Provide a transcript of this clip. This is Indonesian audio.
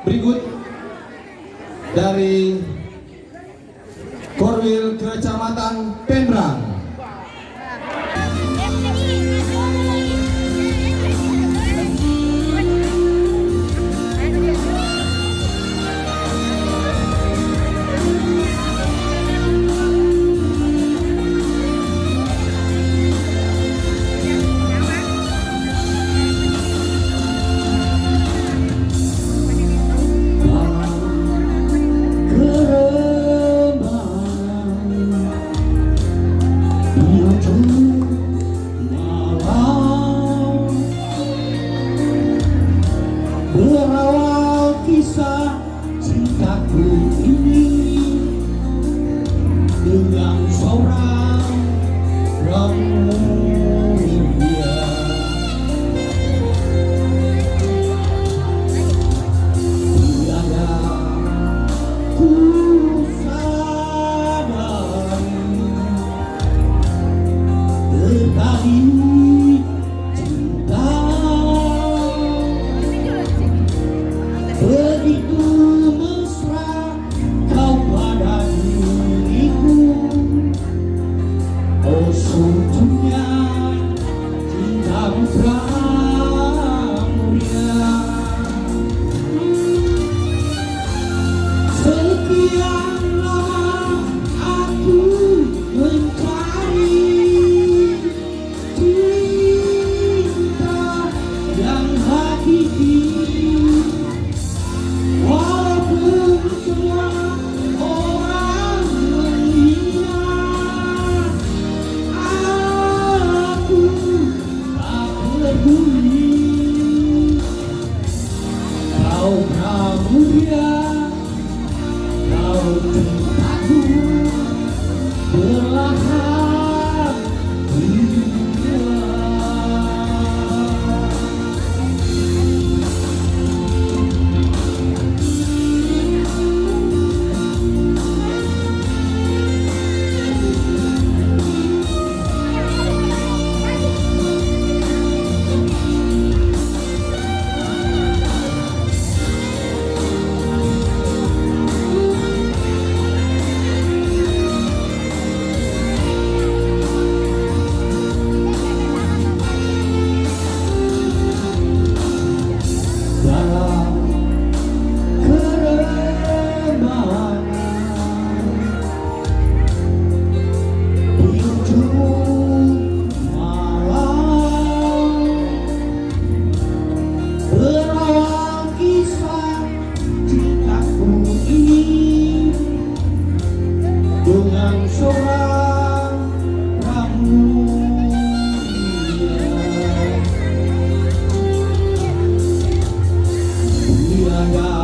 berikut dari Korwil Kecamatan Pendrang. Berawal kisah cintaku ini dengan seorang remaja. Tiada ku sadari terkali begitu mesra kau pada diriku. Oh sungguhnya cintamu pramulia. Sekian lama aku mencari cinta yang hakiki. Walaupun semua orang menghina, aku tak peduli. Kau pramudia, kau cintaku, perlahan hilang. Dengan seorang pramudia. Tiada